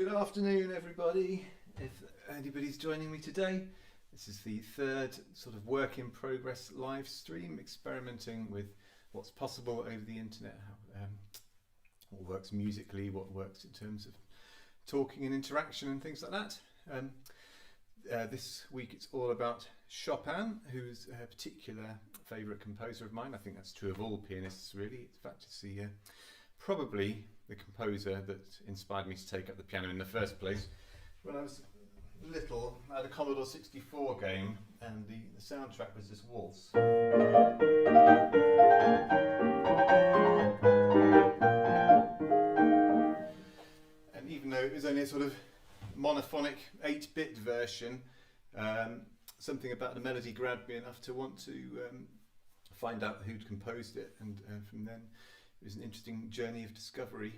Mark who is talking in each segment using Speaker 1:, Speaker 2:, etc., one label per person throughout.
Speaker 1: Good afternoon, everybody. If anybody's joining me today, this is the third sort of work in progress live stream, experimenting with what's possible over the internet, how, what works musically, what works in terms of talking and interaction and things like that. This week it's all about Chopin, who's a particular favourite composer of mine. I think that's true of all pianists, really. In fact, it's probably the composer that inspired me to take up the piano in the first place. When I was little, I had a Commodore 64 game, and the soundtrack was this waltz. And even though it was only a sort of monophonic 8-bit version, something about the melody grabbed me enough to want to find out who'd composed it, and from then it was an interesting journey of discovery.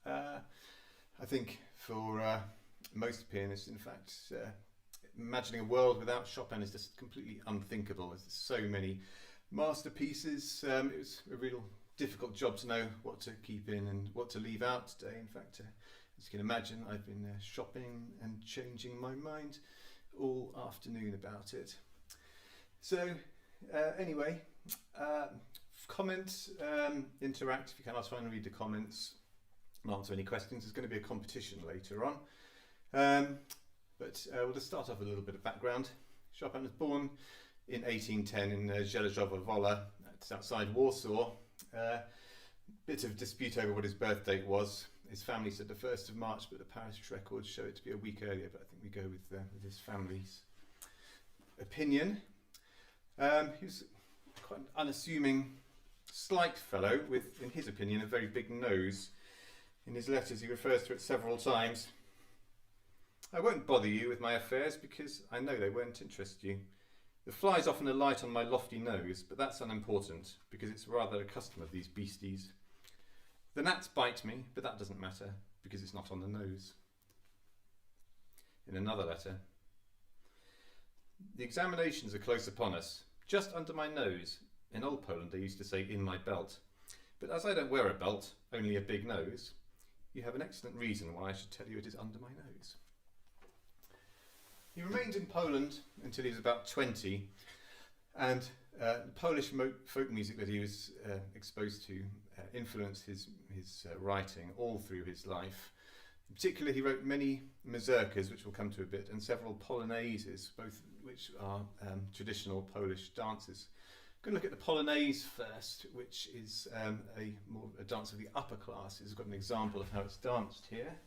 Speaker 1: I think for most pianists, in fact, imagining a world without Chopin is just completely unthinkable. There's so many masterpieces. It was a real difficult job to know what to keep in and what to leave out today. In fact, as you can imagine, I've been shopping and changing my mind all afternoon about it. So anyway, comment, interact if you can. I'll try and read the comments and answer any questions. There's going to be a competition later on. But we'll just start off with a little bit of background. Chopin was born in 1810 in Żelazowa Wola. It's outside Warsaw. Bit of dispute over what his birth date was. His family said the 1st of March, but the parish records show it to be a week earlier, but I think we go with his family's opinion. He was quite an unassuming, slight fellow with, in his opinion, a very big nose. In his letters he refers to it several times. I won't bother you with my affairs because I know they won't interest you. The flies often alight on my lofty nose, but that's unimportant because it's rather a custom of these beasties. The gnats bite me, but that doesn't matter because it's not on the nose. In another letter, the examinations are close upon us, just under my nose. In old Poland they used to say in my belt, but as I don't wear a belt, only a big nose, you have an excellent reason why I should tell you it is under my nose. He remained in Poland until he was about 20, and the Polish folk music that he was exposed to influenced his writing all through his life. In particular, he wrote many mazurkas, which we'll come to a bit, and several polonaises, both which are traditional Polish dances. I'm going to look at the polonaise first, which is a dance of the upper classes. I've got an example of how it's danced here.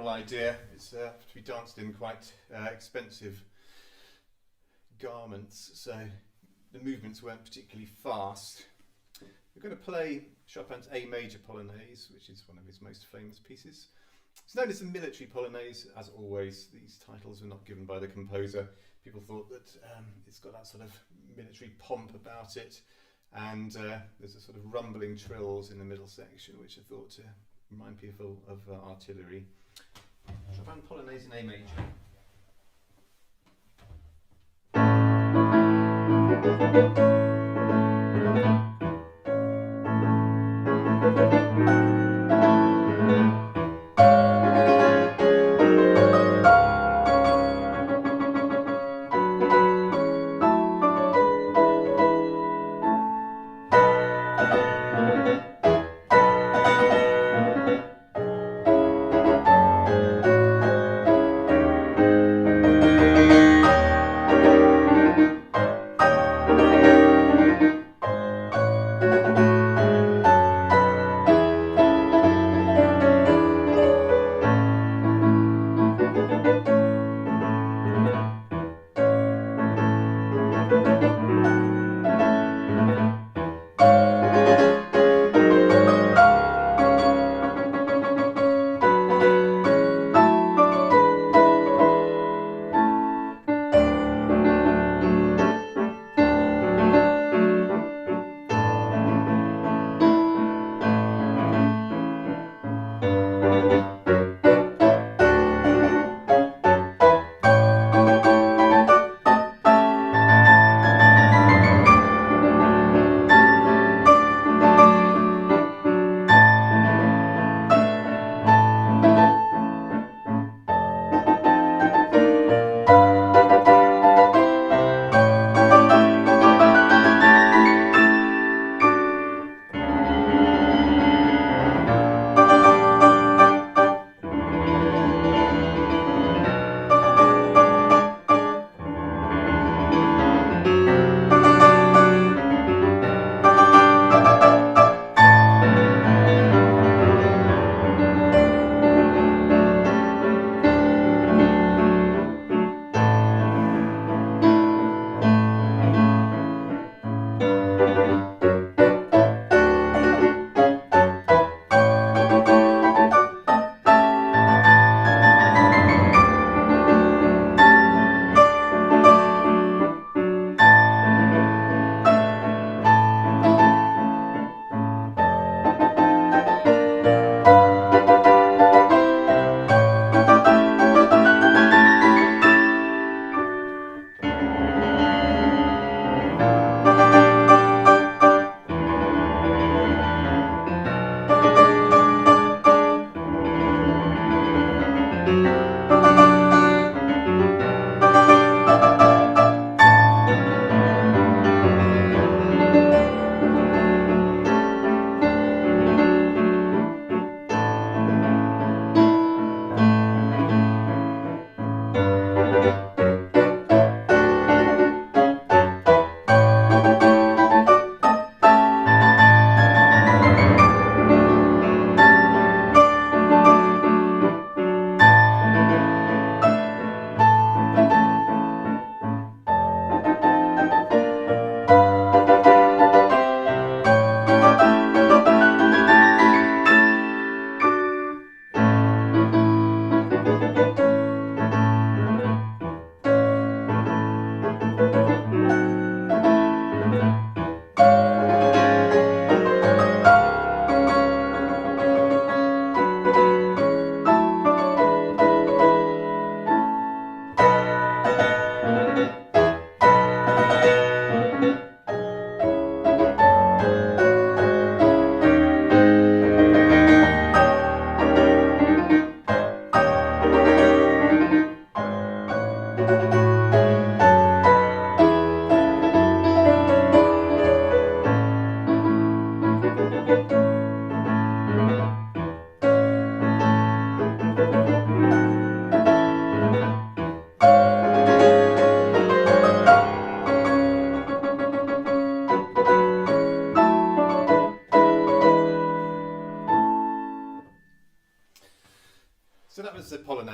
Speaker 1: Idea. It's to be danced in quite expensive garments, so the movements weren't particularly fast. We're going to play Chopin's A major polonaise, which is one of his most famous pieces. It's known as the military polonaise. As always, these titles were not given by the composer. People thought that it's got that sort of military pomp about it, and there's a sort of rumbling trills in the middle section, which are thought to remind people of artillery. Chopin Polonaise in A major.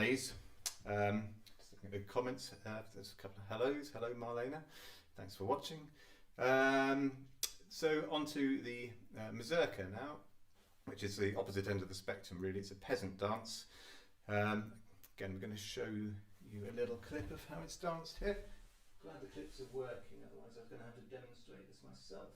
Speaker 1: Japanese. Just looking at the comments, there's a couple of hellos. Hello Marlena, thanks for watching. So on to the mazurka now, which is the opposite end of the spectrum really. It's a peasant dance. Again, we're going to show you a little clip of how it's danced here. Glad the clips are working, otherwise I was going to have to demonstrate this myself.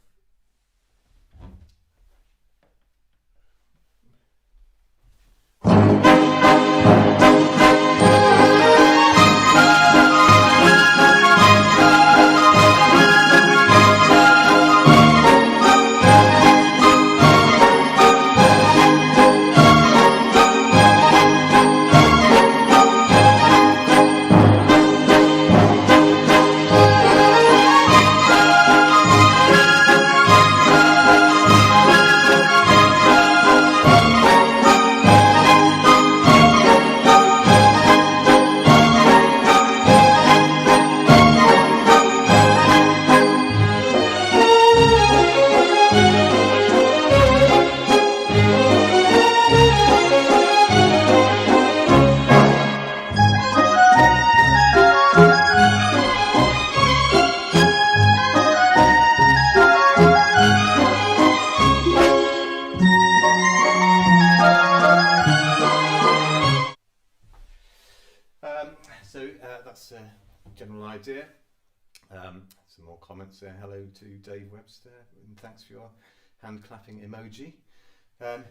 Speaker 1: That's a general idea. Some more comments there. Hello to Dave Webster, and thanks for your hand clapping emoji.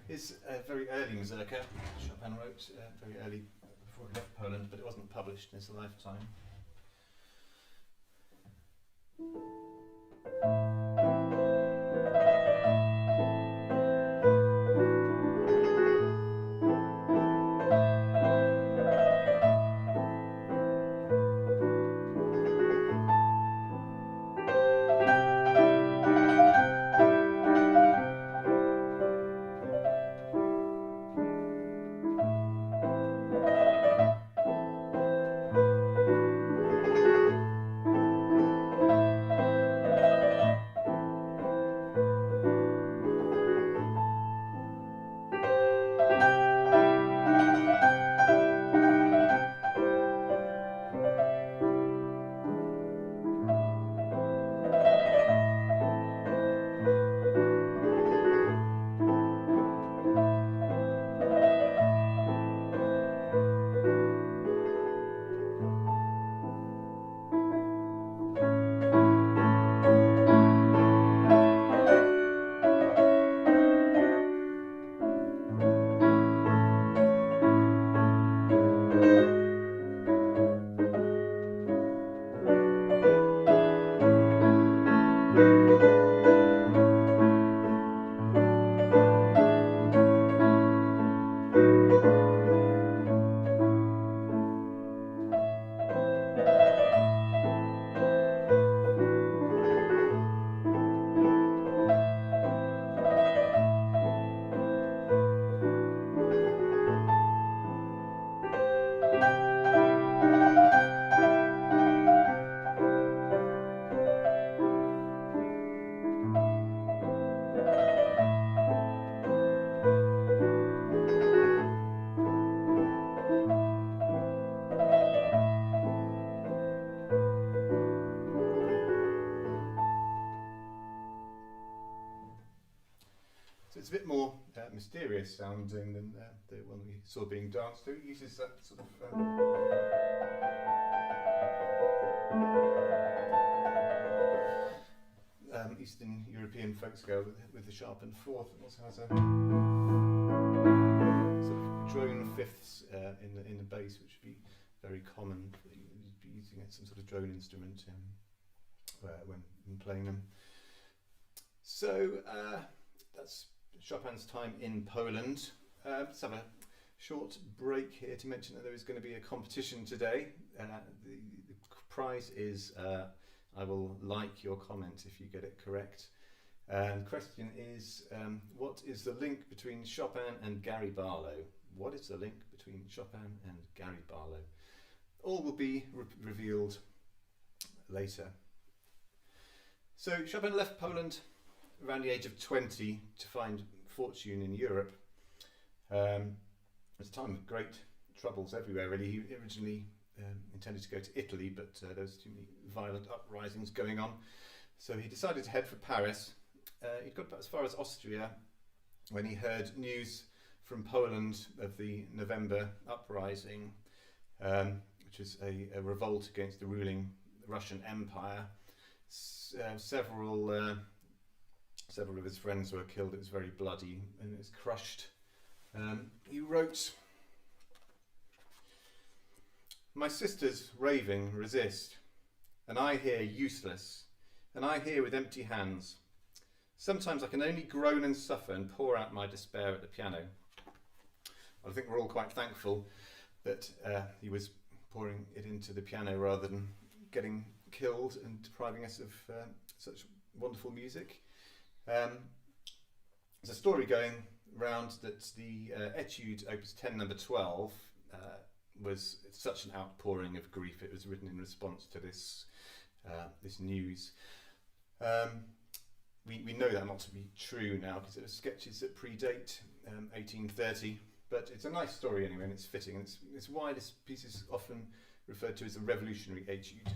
Speaker 1: It's a very early mazurka. Chopin wrote very early before he left Poland, but it wasn't published in his lifetime. It's a bit more mysterious sounding than the one we saw being danced to. It uses that sort of Eastern European folk scale with the sharpened fourth. It also has a sort of drone fifths in the bass, which would be very common. You'd be using it some sort of drone instrument when playing them. So that's Chopin's time in Poland. Let's have a short break here to mention that there is going to be a competition today. The prize is I will like your comment if you get it correct. And the question is, what is the link between Chopin and Gary Barlow? What is the link between Chopin and Gary Barlow? All will be revealed later. So Chopin left Poland around the age of 20 to find fortune in Europe. It was a time of great troubles everywhere really. He originally intended to go to Italy, but there was too many violent uprisings going on, so he decided to head for Paris. He'd got as far as Austria when he heard news from Poland of the November uprising, which was a revolt against the ruling Russian Empire. Several of his friends were killed. It was very bloody and it was crushed. He wrote, "My sisters raving resist, and I here useless, and I here with empty hands. Sometimes I can only groan and suffer and pour out my despair at the piano." I think we're all quite thankful that he was pouring it into the piano rather than getting killed and depriving us of such wonderful music. There's a story going round that the Etude Opus 10 number 12 was such an outpouring of grief. It was written in response to this news. We know that not to be true now because it was sketches that predate 1830, but it's a nice story anyway, and it's fitting. It's why this piece is often referred to as a revolutionary etude.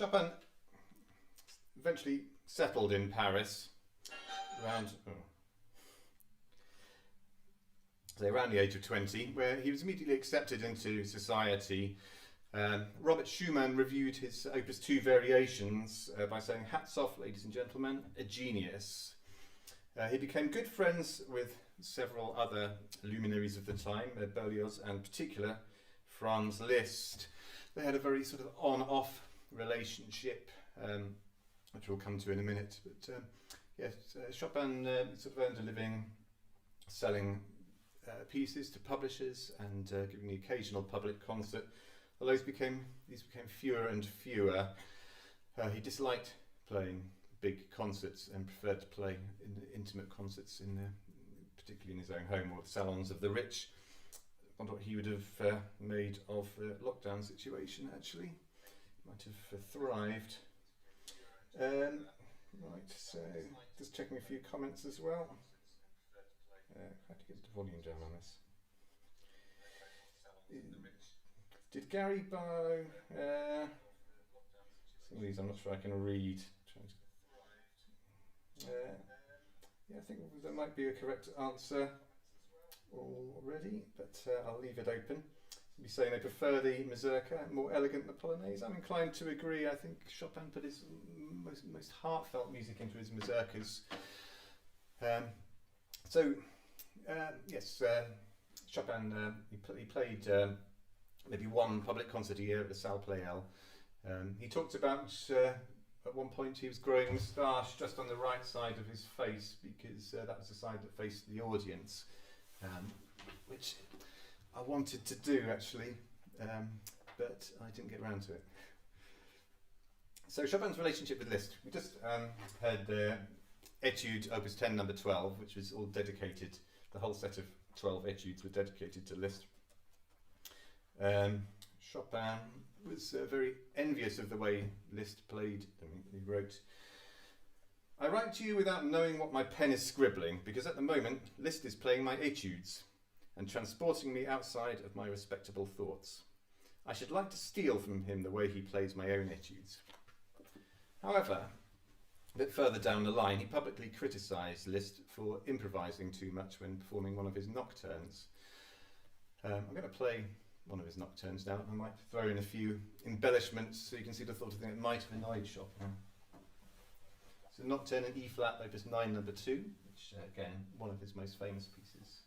Speaker 1: Chopin eventually settled in Paris around the age of 20, where he was immediately accepted into society. Robert Schumann reviewed his Opus 2 variations by saying, "Hats off, ladies and gentlemen, a genius." He became good friends with several other luminaries of the time, Berlioz and in particular Franz Liszt. They had a very sort of on-off relationship, which we'll come to in a minute. But yes, Chopin sort of earned a living selling pieces to publishers and giving the occasional public concert, although these became fewer and fewer. He disliked playing big concerts and preferred to play in intimate concerts, particularly in his own home or the salons of the rich. I wonder what he would have made of the lockdown situation, actually. Might have thrived. Right, so just checking a few comments as well. How to get the volume down on this? Did Gary Barlow? Some of these I'm not sure I can read. Yeah, I think there might be a correct answer already, but I'll leave it open. Be saying they prefer the mazurka, more elegant than the polonaise. I'm inclined to agree. I think Chopin put his most heartfelt music into his mazurkas. Yes, Chopin. He played maybe one public concert a year at the Salle Pleyel. He talked about at one point he was growing a moustache just on the right side of his face because that was the side that faced the audience, which I wanted to do actually, but I didn't get around to it. So Chopin's relationship with Liszt. We just heard the Etude Opus 10 number 12, which was all dedicated, the whole set of 12 etudes were dedicated to Liszt. Chopin was very envious of the way Liszt played. He wrote, "I write to you without knowing what my pen is scribbling, because at the moment Liszt is playing my etudes and transporting me outside of my respectable thoughts. I should like to steal from him the way he plays my own etudes." However, a bit further down the line, he publicly criticised Liszt for improvising too much when performing one of his nocturnes. I'm going to play one of his nocturnes now. I might throw in a few embellishments so you can see the sort of thing that might have annoyed Chopin. So Nocturne in E flat, Opus 9 number 2, which again, one of his most famous pieces.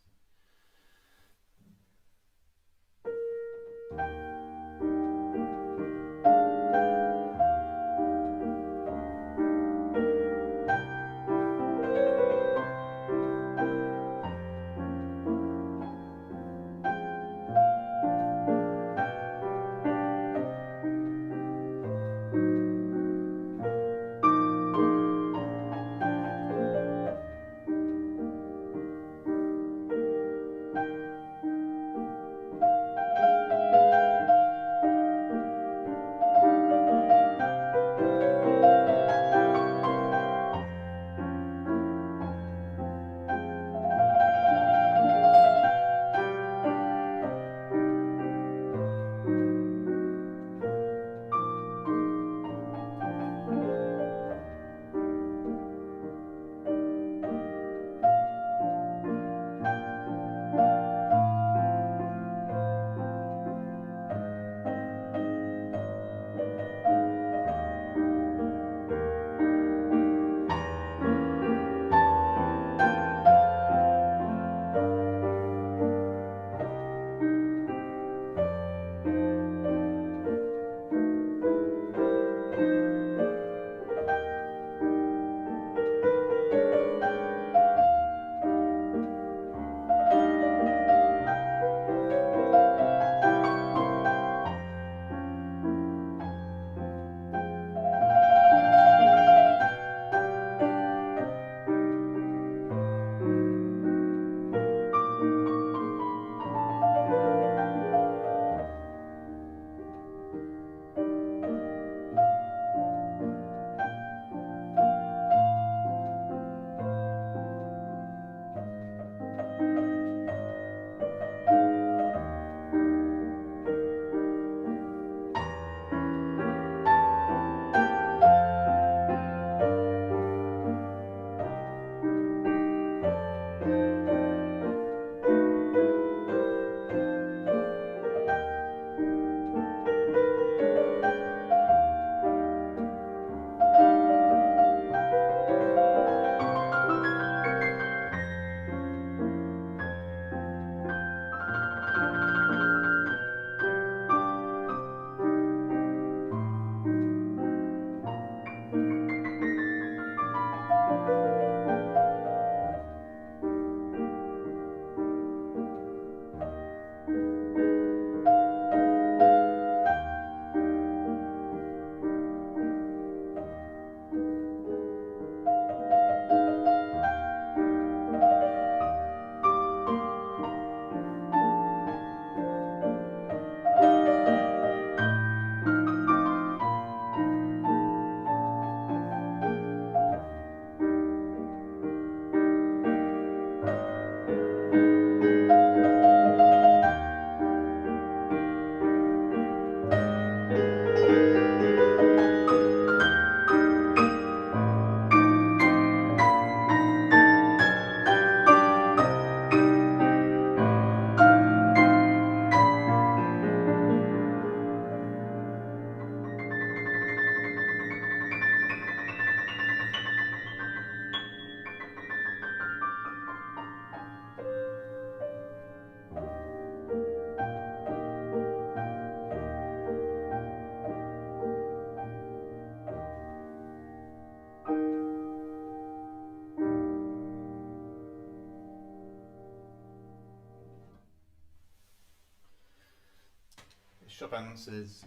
Speaker 1: Chopin says,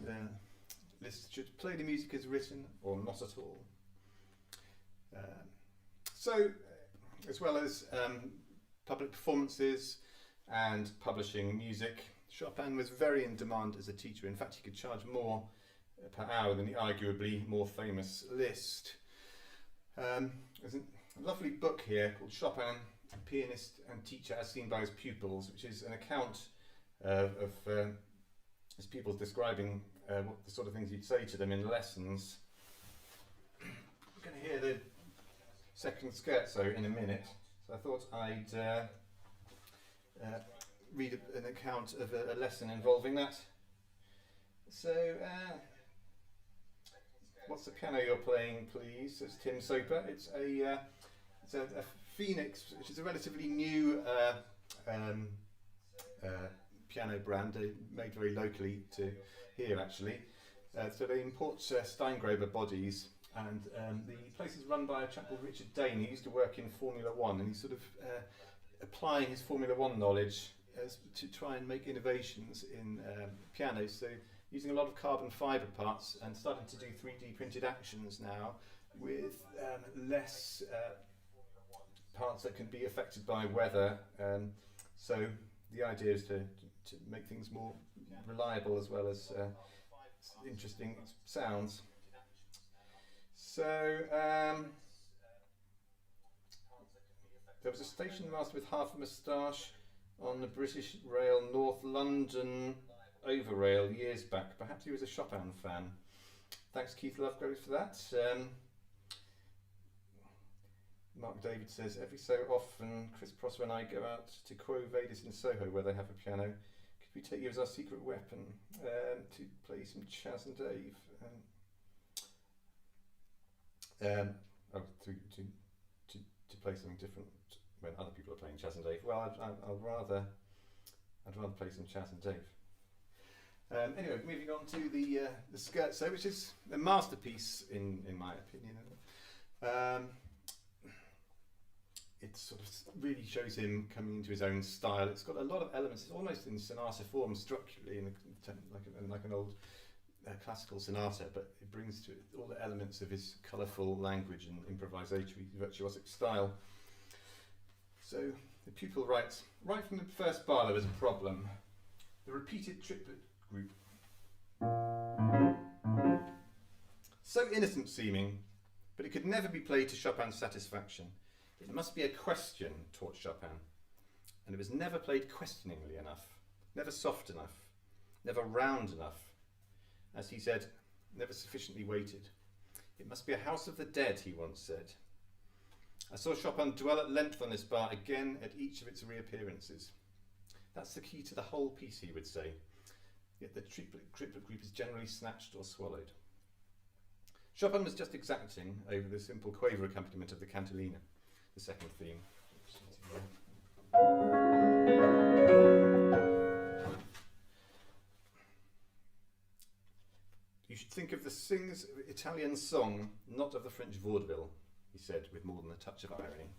Speaker 1: Liszt should play the music as written or not at all. So, as well as public performances and publishing music, Chopin was very in demand as a teacher. In fact, he could charge more per hour than the arguably more famous Liszt. There's a lovely book here called Chopin, Pianist and Teacher as Seen by His Pupils, which is an account of his pupils describing what the sort of things he'd say to them in lessons. We're going to hear the second scherzo in a minute, so I thought I'd read an account of a lesson involving that. So, what's the piano you're playing, please? Says Tim Soper. It's a Phoenix, which is a relatively new piano brand, made very locally to here actually. So they import Steingraber bodies, and the place is run by a chap called Richard Dane. He used to work in Formula One, and he's sort of applying his Formula One knowledge to try and make innovations in pianos. So using a lot of carbon fibre parts and starting to do 3D printed actions now with less parts that can be affected by weather. So the idea is to make things more reliable as well as interesting sounds. So there was a station master with half a moustache on the British Rail North London Overrail years back. Perhaps he was a Chopin fan. Thanks Keith Lovegrove for that. Mark David says, every so often Chris Prosser and I go out to Quo Vadis in Soho where they have a piano. Could we take you as our secret weapon to play some Chas and Dave? To play something different when other people are playing Chas and Dave. Well, I'd rather play some Chas and Dave. Anyway, moving on to the scherzo, which is a masterpiece in my opinion. It sort of really shows him coming into his own style. It's got a lot of elements. It's almost in sonata form structurally, like an old classical sonata, but it brings to it all the elements of his colourful language and improvisatory, virtuosic style. So the pupil writes, right from the first bar there was a problem. The repeated triplet group. So innocent seeming, but it could never be played to Chopin's satisfaction. It must be a question, taught Chopin, and it was never played questioningly enough, never soft enough, never round enough. As he said, never sufficiently weighted. It must be a house of the dead, he once said. I saw Chopin dwell at length on this bar again at each of its reappearances. That's the key to the whole piece, he would say, yet the triplet group is generally snatched or swallowed. Chopin was just exacting over the simple quaver accompaniment of the cantilena, the second theme. You should think of the Sing's Italian song, not of the French vaudeville, he said with more than a touch of irony.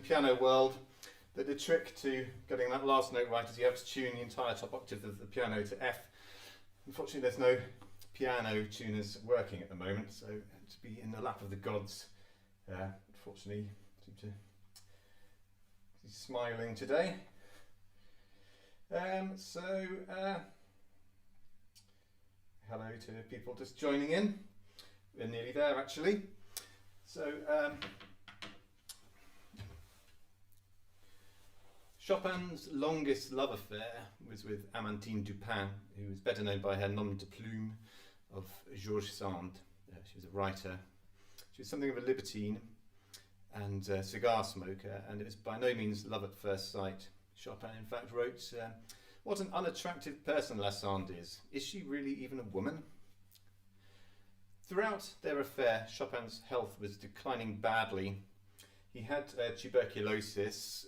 Speaker 1: piano world that the trick to getting that last note right is you have to tune the entire top octave of the piano to F. Unfortunately, there's no piano tuners working at the moment, so to be in the lap of the gods, unfortunately, seem to be smiling today. Hello to people just joining in. We're nearly there, actually. So, Chopin's longest love affair was with Amandine Dupin, who was better known by her nom de plume of Georges Sand. She was a writer. She was something of a libertine and a cigar smoker, and it was by no means love at first sight. Chopin, in fact, wrote, "What an unattractive person La Sand is. Is she really even a woman?" Throughout their affair, Chopin's health was declining badly. He had tuberculosis,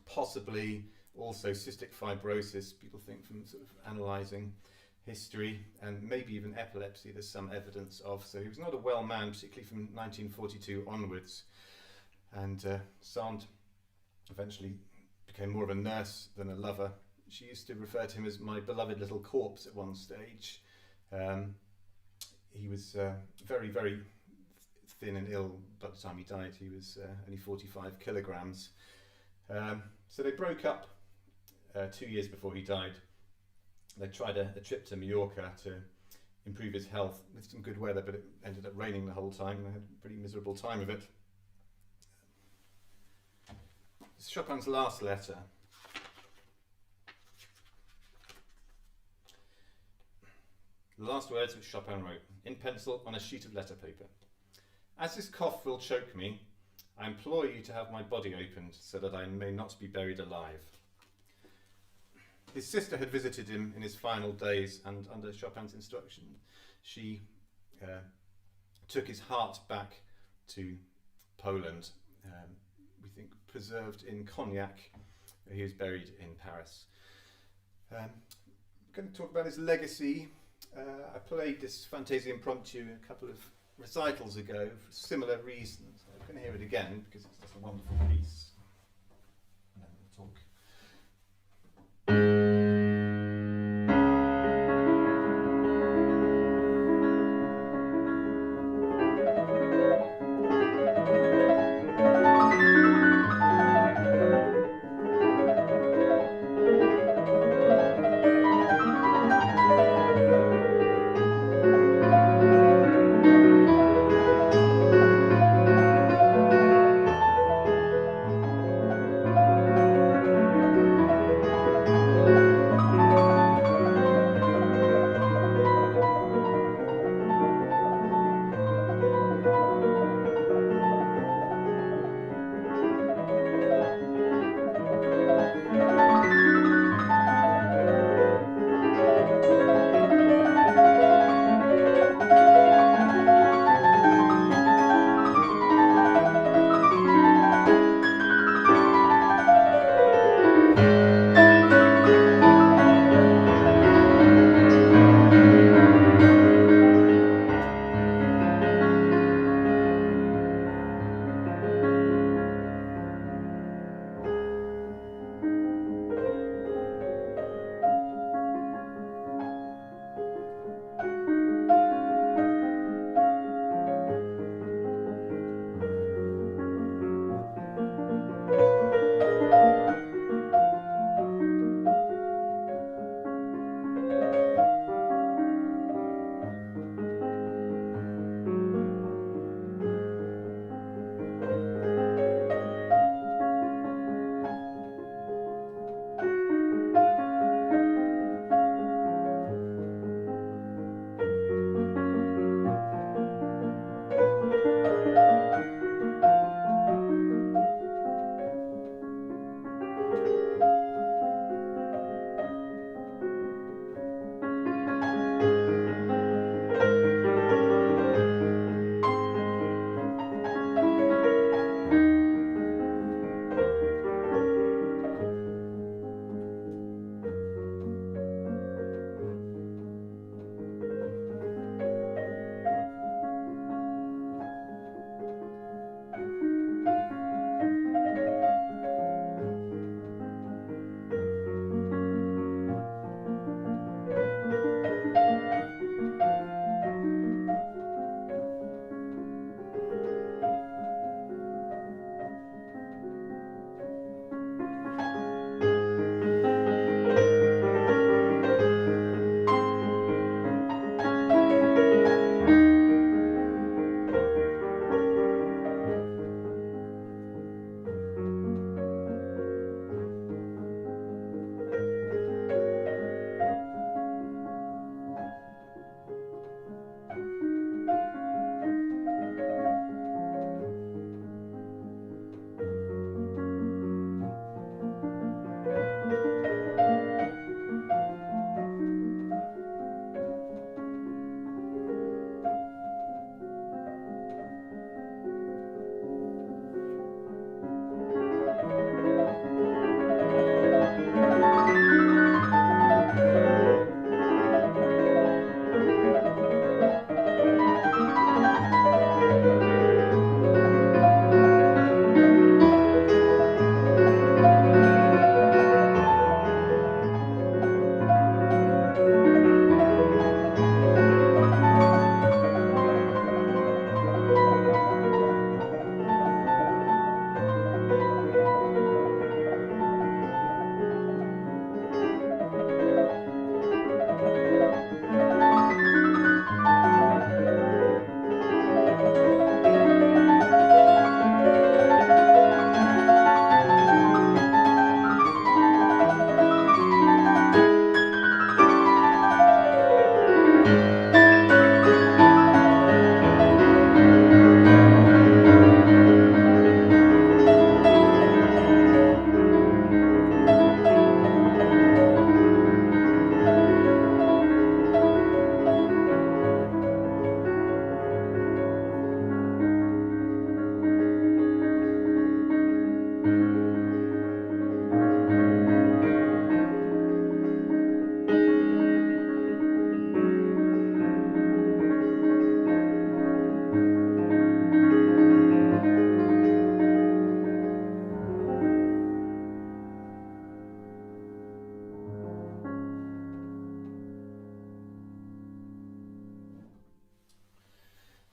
Speaker 1: possibly also cystic fibrosis, people think, from sort of analysing history, and maybe even epilepsy there's some evidence of. So he was not a well man, particularly from 1942 onwards. And Sand eventually became more of a nurse than a lover. She used to refer to him as my beloved little corpse at one stage. He was very, very thin and ill by the time he died. He was only 45 kilograms. So they broke up 2 years before he died. They tried a trip to Mallorca to improve his health with some good weather, but it ended up raining the whole time and they had a pretty miserable time of it. It's Chopin's last letter. The last words which Chopin wrote, in pencil on a sheet of letter paper. "As this cough will choke me, I implore you to have my body opened so that I may not be buried alive." His sister had visited him in his final days, and under Chopin's instruction, she took his heart back to Poland, we think preserved in Cognac. He was buried in Paris. I'm going to talk about his legacy. I played this Fantasia Impromptu a couple of recitals ago for similar reasons. I'm going to hear it again because it's just a wonderful piece. And then we'll talk.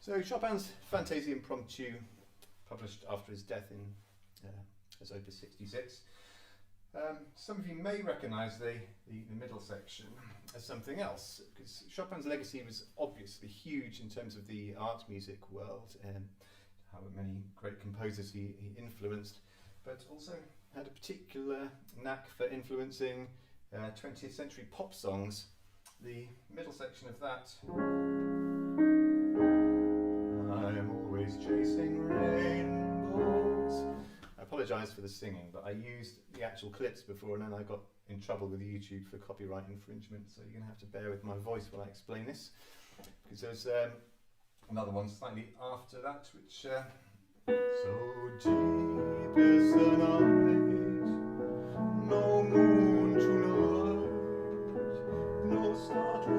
Speaker 1: So Chopin's Fantaisie Impromptu, published after his death in as Opus 66. Some of you may recognise the middle section as something else, because Chopin's legacy was obviously huge in terms of the art music world and how many great composers he influenced, but also had a particular knack for influencing 20th century pop songs. The middle section of that, I'm always chasing rainbows. I apologise for the singing, but I used the actual clips before and then I got in trouble with YouTube for copyright infringement, so you're going to have to bear with my voice while I explain this, because there's another one slightly after that, which so deep is the night, no moon tonight, no star to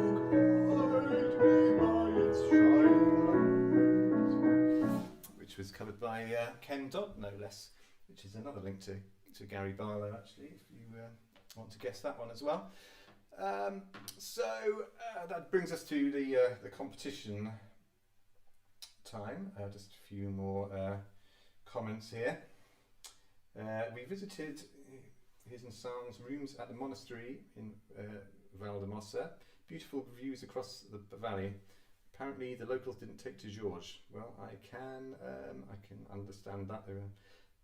Speaker 1: guide me by its shining light, which was covered by Ken Dodd, no less, which is another link to Gary Barlow, actually, if you want to guess that one as well. So that brings us to the competition time. Just a few more comments here. We visited his and Sam's rooms at the monastery in Valdemossa. Beautiful views across the valley. Apparently the locals didn't take to Georges. Well, I can understand that. They were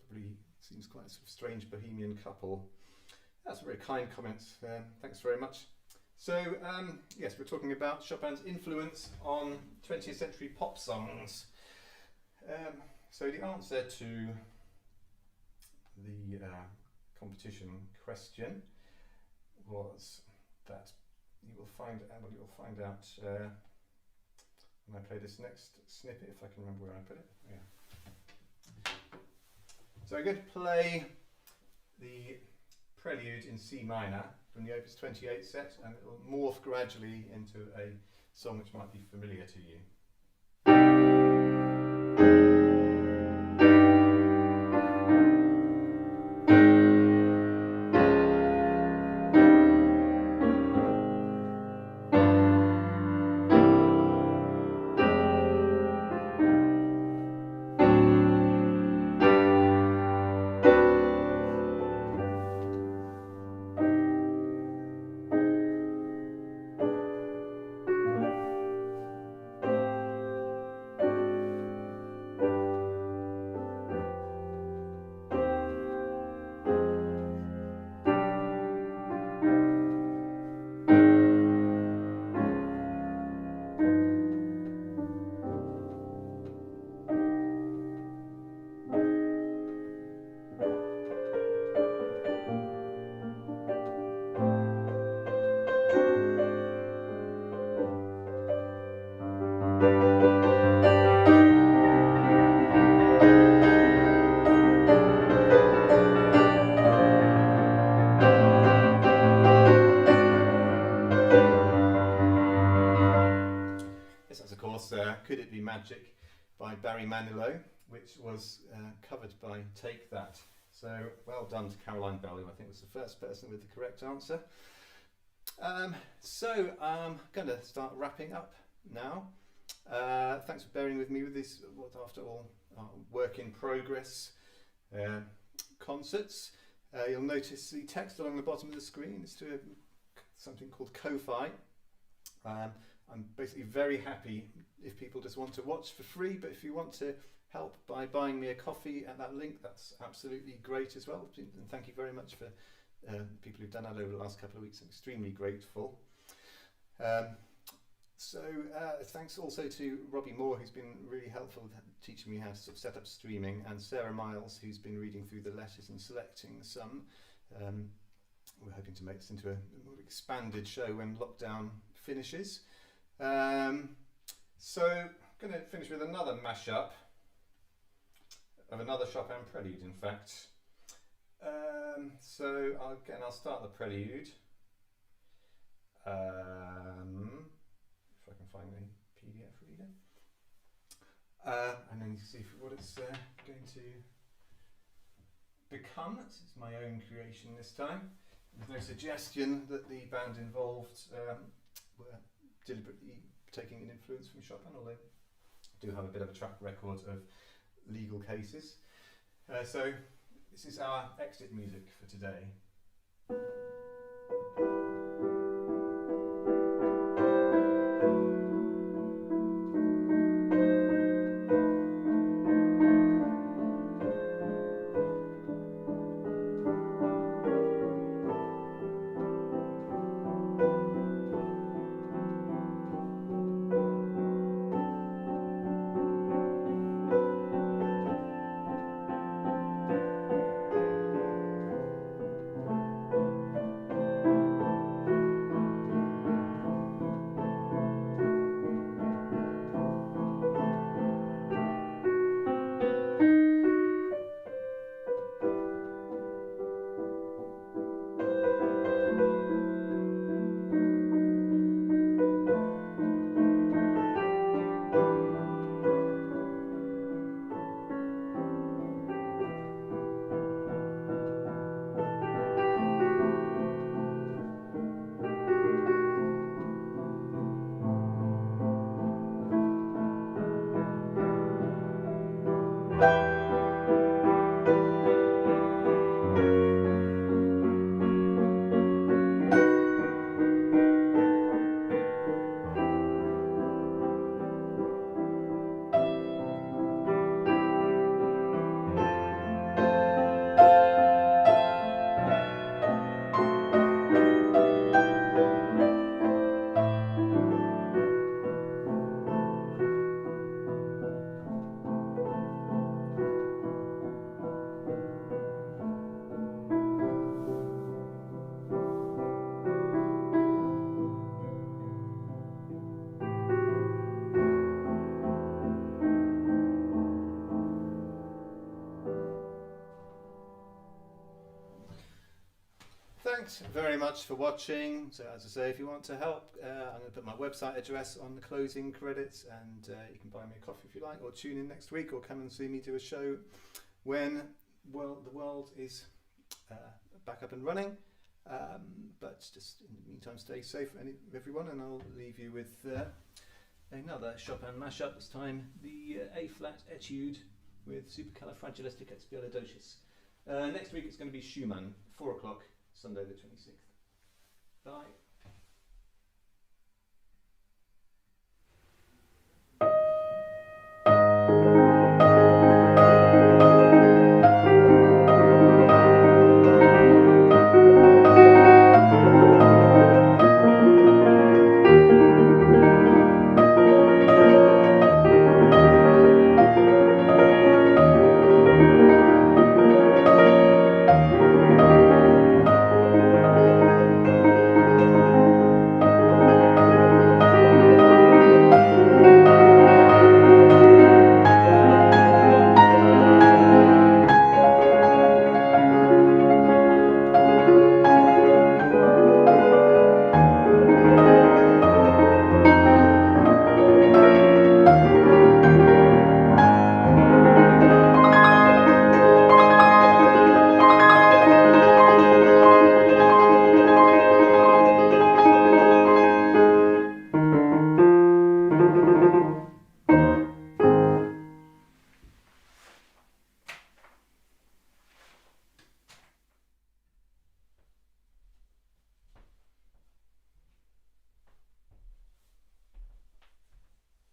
Speaker 1: probably seems quite a sort of strange bohemian couple. That's very kind comments. Thanks very much. So yes, we're talking about Chopin's influence on 20th century pop songs. So the answer to the competition question was that you will find out when I play this next snippet, if I can remember where I put it. Yeah. So I'm going to play the Prelude in C minor from the Opus 28 set, and it will morph gradually into a song which might be familiar to you. Could It Be Magic by Barry Manilow, which was covered by Take That. So well done to Caroline Bell, who I think was the first person with the correct answer. So I'm going to start wrapping up now. Thanks for bearing with me with this, what after all, work in progress concerts. You'll notice the text along the bottom of the screen is to something called Ko-Fi. I'm basically very happy if people just want to watch for free, but if you want to help by buying me a coffee at that link, that's absolutely great as well. And thank you very much for people who've done that over the last couple of weeks. I'm extremely grateful. Thanks also to Robbie Moore, who's been really helpful teaching me how to sort of set up streaming, and Sarah Miles, who's been reading through the letters and selecting some. We're hoping to make this into a more expanded show when lockdown finishes. So I'm going to finish with another mashup of another Chopin prelude, in fact. So I'll start the prelude. If I can find the PDF reader. And then you see what it's going to become. It's my own creation this time. There's no suggestion that the band involved were deliberately taking an influence from Chopin, although I do have a bit of a track record of legal cases. So this is our exit music for today. Thanks very much for watching. So as I say, if you want to help, I'm going to put my website address on the closing credits, and you can buy me a coffee if you like, or tune in next week, or come and see me do a show when the world is back up and running. But just in the meantime, stay safe, everyone, and I'll leave you with another Chopin mashup, this time the A-flat etude with supercalifragilisticexpialidocious. Next week it's going to be Schumann, 4 o'clock, Sunday the 26th. Bye.